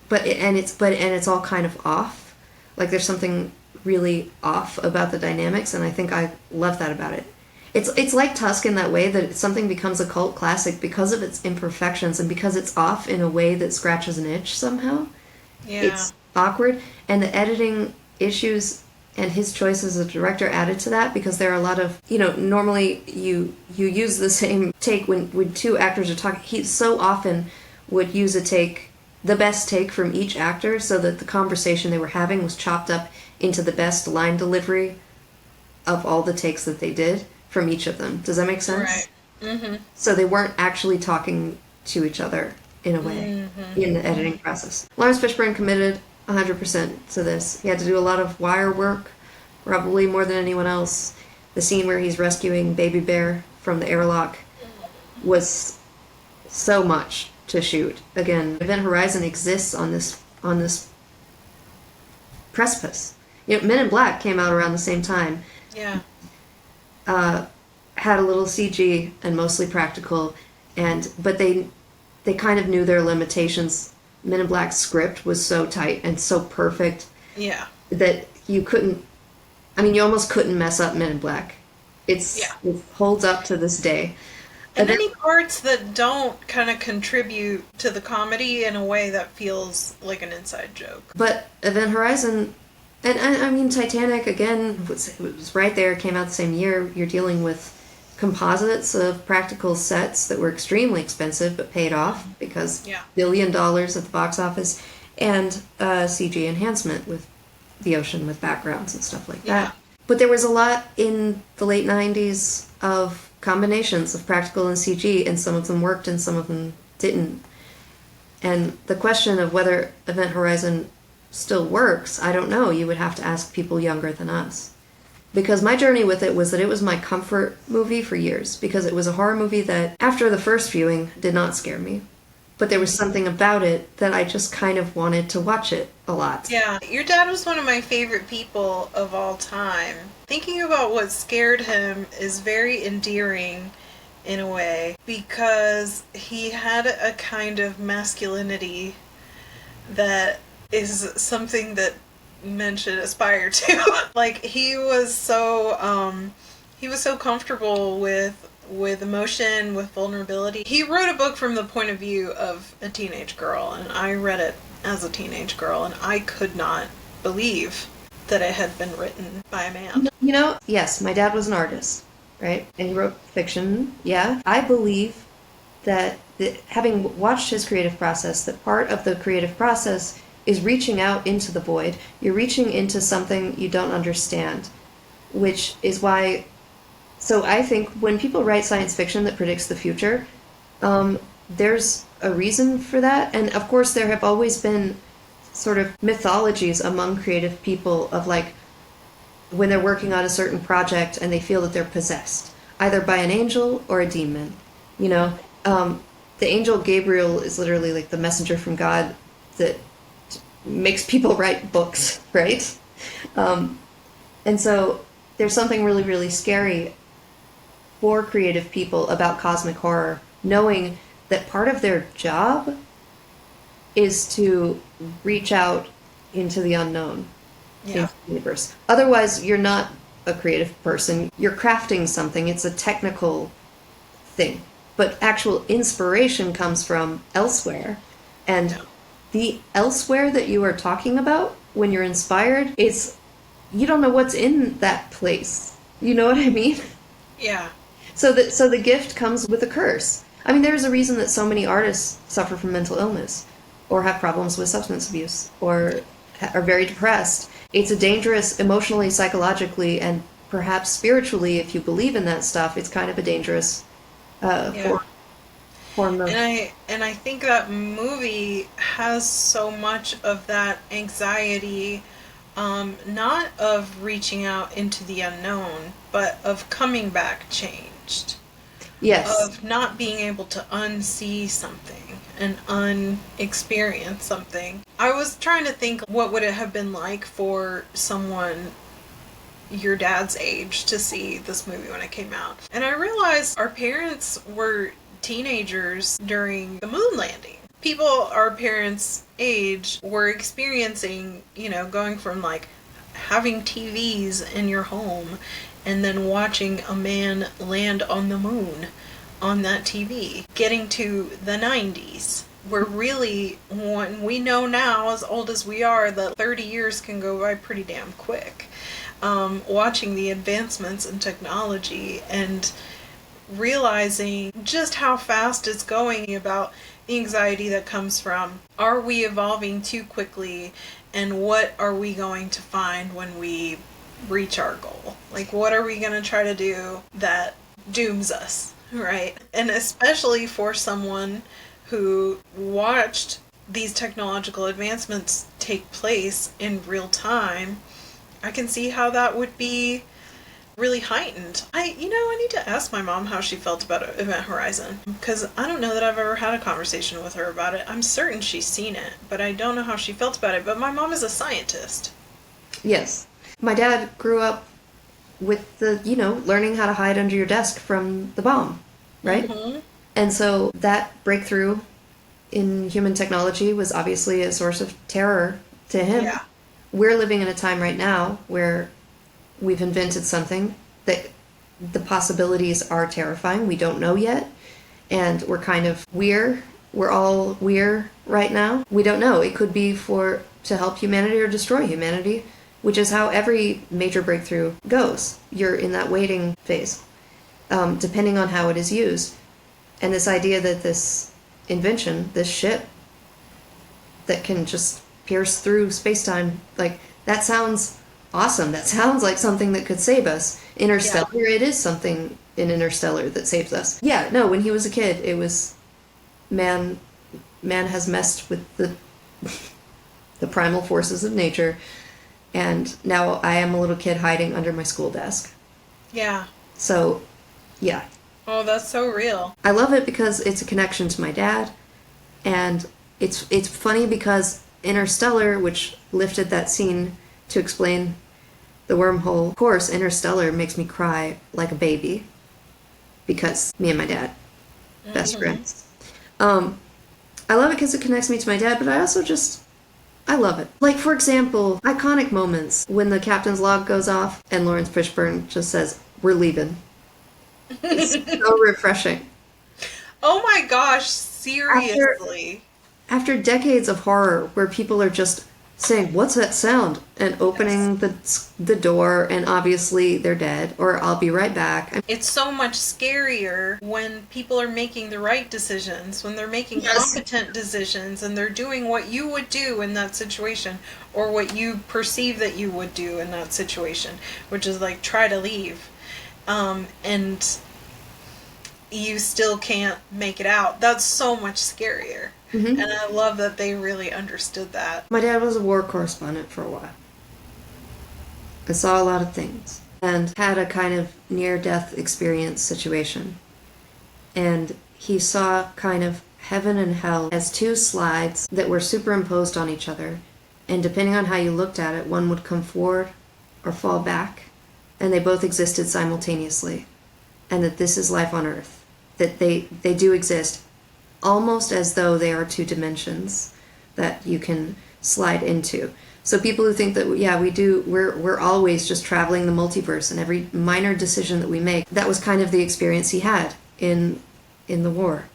but it's all kind of off. Like there's something really off about the dynamics, and I think I love that about it. It's like Tusk in that way, that something becomes a cult classic because of its imperfections and because it's off in a way that scratches an itch somehow. Yeah. It's awkward, and the editing issues and his choice as a director added to that, because there are a lot of, normally you use the same take when two actors are talking. He so often would use the best take from each actor, so that the conversation they were having was chopped up into the best line delivery of all the takes that they did from each of them. Does that make sense? Right. So they weren't actually talking to each other in a way in the editing process. Laurence Fishburne committed 100% to this. He had to do a lot of wire work, probably more than anyone else. The scene where he's rescuing Baby Bear from the airlock was so much to shoot. Again, Event Horizon exists on this precipice. Men in Black came out around the same time. Yeah. Had a little CG and mostly practical, but they kind of knew their limitations. Men in Black's script was so tight and so perfect. Yeah. That you almost couldn't mess up Men in Black. It holds up to this day. And any parts that don't kind of contribute to the comedy in a way that feels like an inside joke. But Event Horizon, and Titanic, again, was right there, came out the same year. You're dealing with composites of practical sets that were extremely expensive but paid off because $1 billion at the box office, and CG enhancement with the ocean with backgrounds and stuff like that. But there was a lot in the late 90s of combinations of practical and CG, and some of them worked and some of them didn't. And the question of whether Event Horizon still works, I don't know. You would have to ask people younger than us. Because my journey with it was that it was my comfort movie for years, because it was a horror movie that, after the first viewing, did not scare me. But there was something about it that I just kind of wanted to watch it a lot. Yeah, your dad was one of my favorite people of all time. Thinking about what scared him is very endearing in a way, because he had a kind of masculinity that is something that men should aspire to. Like, he was so comfortable with emotion, with vulnerability. He wrote a book from the point of view of a teenage girl, and I read it as a teenage girl, and I could not believe that it had been written by a man. Yes, my dad was an artist, right? And he wrote fiction, yeah. I believe that having watched his creative process, that part of the creative process is reaching out into the void. You're reaching into something you don't understand, which is why... So I think when people write science fiction that predicts the future, there's a reason for that. And of course there have always been sort of mythologies among creative people of, like, when they're working on a certain project and they feel that they're possessed, either by an angel or a demon. The angel Gabriel is literally like the messenger from God that makes people write books, right? And so there's something really, really scary for creative people about cosmic horror, knowing that part of their job is to reach out into the unknown, into the universe. Otherwise, you're not a creative person. You're crafting something. It's a technical thing. But actual inspiration comes from elsewhere. And the elsewhere that you are talking about when you're inspired, you don't know what's in that place. You know what I mean? Yeah. So the gift comes with a curse. I mean, there's a reason that so many artists suffer from mental illness, or have problems with substance abuse, or are very depressed. It's a dangerous, emotionally, psychologically, and perhaps spiritually, if you believe in that stuff, it's kind of a dangerous form of... And I think that movie has so much of that anxiety Not of reaching out into the unknown, but of coming back changed. Yes. Of not being able to unsee something and unexperience something. I was trying to think, what would it have been like for someone your dad's age to see this movie when it came out. And I realized our parents were teenagers during the moon landing. People our parents' age were experiencing, going from like having TVs in your home and then watching a man land on the moon on that TV. Getting to the 90s, where really, when we know now, as old as we are, that 30 years can go by pretty damn quick. Watching the advancements in technology and realizing just how fast it's going, about the anxiety that comes from, are we evolving too quickly, and what are we going to find when we reach our goal? Like, what are we going to try to do that dooms us, right? And especially for someone who watched these technological advancements take place in real time, I can see how that would be really heightened. I need to ask my mom how she felt about Event Horizon, because I don't know that I've ever had a conversation with her about it. I'm certain she's seen it, but I don't know how she felt about it. But my mom is a scientist. Yes. My dad grew up with the, learning how to hide under your desk from the bomb, right? Mm-hmm. And so that breakthrough in human technology was obviously a source of terror to him. Yeah. We're living in a time right now where we've invented something that the possibilities are terrifying. We don't know yet. And we're kind of we're all right now. We don't know. It could be to help humanity or destroy humanity, which is how every major breakthrough goes. You're in that waiting phase, depending on how it is used. And this idea that this invention, this ship that can just pierce through space-time, like, that sounds awesome. That sounds like something that could save us. Interstellar, yeah. It is something in Interstellar that saves us. Yeah, no, when he was a kid, it was man has messed with the primal forces of nature, and now I am a little kid hiding under my school desk. Yeah. So, yeah. Oh, that's so real. I love it because it's a connection to my dad, and it's funny because Interstellar, which lifted that scene to explain the wormhole, of course, Interstellar makes me cry like a baby because me and my dad, best friends. I love it because it connects me to my dad, but I also I love it. Like, for example, iconic moments when the captain's log goes off and Laurence Fishburne just says, "We're leaving." It's so refreshing. Oh my gosh, seriously. After decades of horror where people are just saying, "What's that sound?" and opening the door, and obviously they're dead, or "I'll be right back." It's so much scarier when people are making the right decisions, when they're making competent decisions, and they're doing what you would do in that situation, or what you perceive that you would do in that situation, which is like try to leave. And you still can't make it out. That's so much scarier. Mm-hmm. And I love that they really understood that. My dad was a war correspondent for a while. I saw a lot of things and had a kind of near-death experience situation. And he saw kind of heaven and hell as two slides that were superimposed on each other. And depending on how you looked at it, one would come forward or fall back. And they both existed simultaneously. And that this is life on Earth. That they do exist, almost as though they are two dimensions that you can slide into. So people who think that, we're always just traveling the multiverse, and every minor decision that we make, that was kind of the experience he had in the war.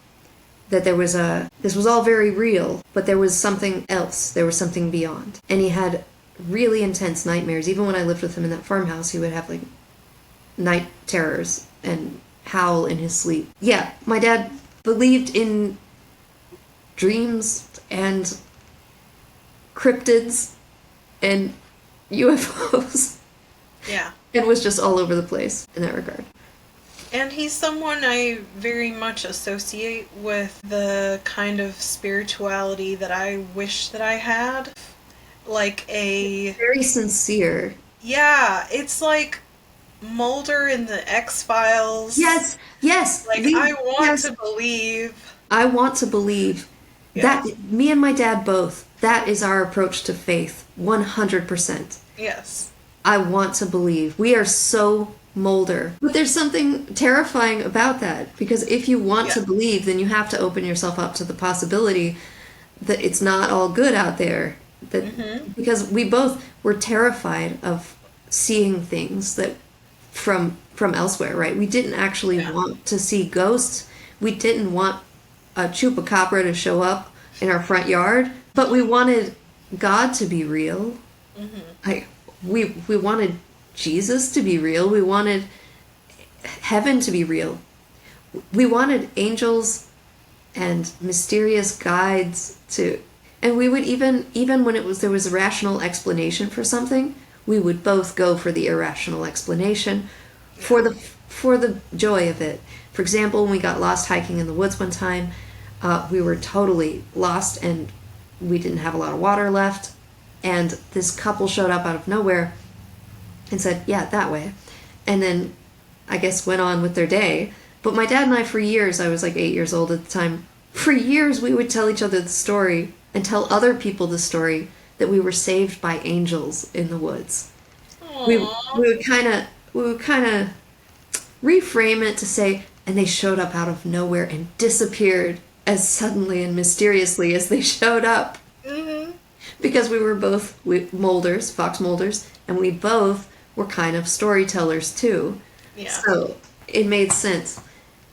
That this was all very real, but there was something else, there was something beyond. And he had really intense nightmares. Even when I lived with him in that farmhouse, he would have like night terrors and howl in his sleep. Yeah, my dad believed in dreams and cryptids and UFOs. Yeah. And was just all over the place in that regard. And he's someone I very much associate with the kind of spirituality that I wish that I had. like a... Very sincere. Yeah, it's like Mulder in the X-Files. Yes, yes, Like, I want yes. to believe. I want to believe Yeah. that me and my dad both, that is our approach to faith, 100%. Yes. I want to believe. We are so Mulder. But there's something terrifying about that, because if you want to Yeah. believe, then you have to open yourself up to the possibility that it's not all good out there. Because we both were terrified of seeing things that from elsewhere, right? We didn't actually Yeah. want to see ghosts. We didn't want a chupacabra to show up in our front yard, but we wanted God to be real. Like we wanted Jesus to be real. We wanted heaven to be real. We wanted angels and mysterious guides to, and we would even when there was a rational explanation for something, we would both go for the irrational explanation for the joy of it. For example, when we got lost hiking in the woods one time, we were totally lost and we didn't have a lot of water left, and this couple showed up out of nowhere and said, "Yeah, that way," and then I guess went on with their day. But my dad and I, for years, I was like 8 years old at the time, for years we would tell each other the story and tell other people the story that we were saved by angels in the woods. Aww. We would kind of reframe it to say, and they showed up out of nowhere and disappeared as suddenly and mysteriously as they showed up. Mm-hmm. Because we were both molders, fox molders, and we both were kind of storytellers too. Yeah. So it made sense.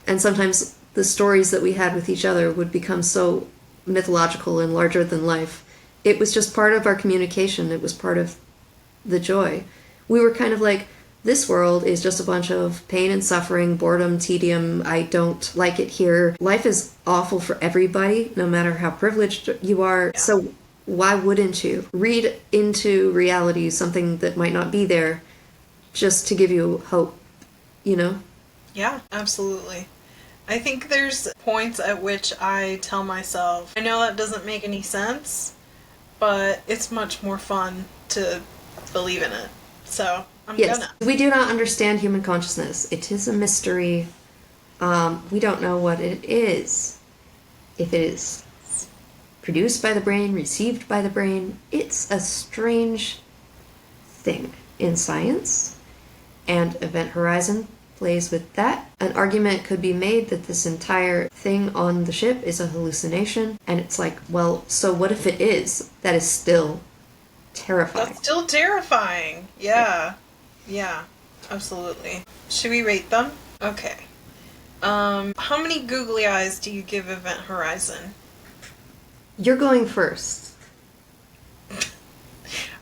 And sometimes the stories that we had with each other would become so mythological and larger than life. It was just part of our communication. It was part of the joy. We were kind of like, this world is just a bunch of pain and suffering, boredom, tedium. I don't like it here. Life is awful for everybody, no matter how privileged you are. Yeah. So why wouldn't you read into reality something that might not be there just to give you hope, you know? Yeah, absolutely. I think there's points at which I tell myself, I know that doesn't make any sense, but it's much more fun to believe in it. So I'm Yes, gonna. we do not understand human consciousness. It is a mystery. We don't know what it is. If it is produced by the brain, received by the brain, it's a strange thing in science. And Event Horizon plays with that. An argument could be made that this entire thing on the ship is a hallucination. And it's like, well, so what if it is? That is still terrifying. That's still terrifying. Yeah. Yeah, absolutely. Should we rate them? Okay. How many googly eyes do you give Event Horizon? You're going first.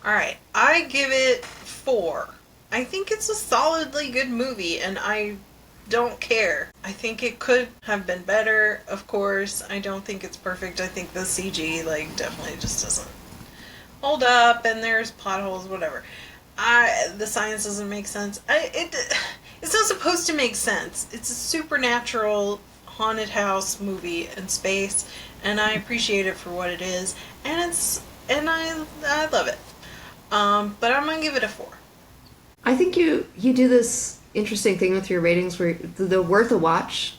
Alright, I give it 4. I think it's a solidly good movie, and I don't care. I think it could have been better, of course. I don't think it's perfect. I think the CG, definitely just doesn't hold up, and there's plot holes, whatever. The science doesn't make sense. It's not supposed to make sense. It's a supernatural haunted house movie in space, and I appreciate it for what it is, and I love it. But I'm gonna give it a 4. I think you do this interesting thing with your ratings where the worth a watch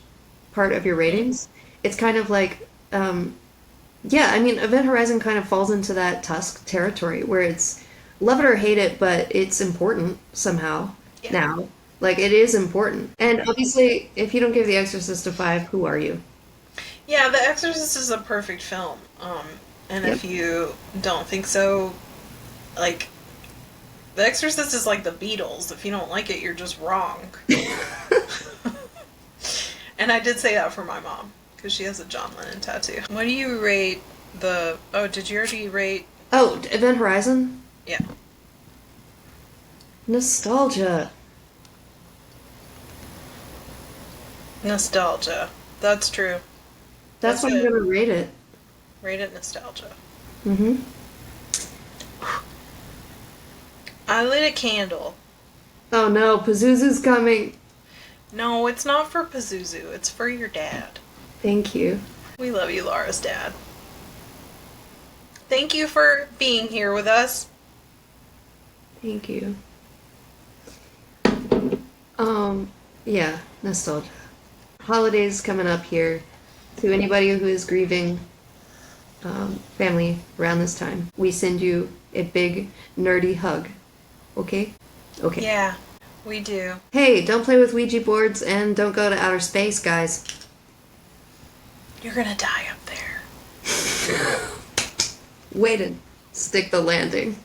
part of your ratings, it's kind of like, yeah, I mean, Event Horizon kind of falls into that Tusk territory where it's love it or hate it, but it's important somehow now. Like, it is important. And obviously, if you don't give The Exorcist a 5, who are you? Yeah, The Exorcist is a perfect film. And if you don't think so, The Exorcist is like the Beatles. If you don't like it, you're just wrong. And I did say that for my mom, because she has a John Lennon tattoo. What do you rate the... Oh, did you already rate... Oh, Event Horizon? Yeah. Nostalgia. Nostalgia. That's true. That's what I'm it. going to rate it. Rate it nostalgia. Mm-hmm. I lit a candle. Oh no, Pazuzu's coming. No, it's not for Pazuzu. It's for your dad. Thank you. We love you, Laura's dad. thank you for being here with us. Thank you. Yeah, nostalgia. Holidays coming up here. To anybody who is grieving family around this time, we send you a big nerdy hug. Okay? Okay. Yeah, we do. Hey, don't play with Ouija boards and don't go to outer space, guys. You're gonna die up there. Way to stick the landing.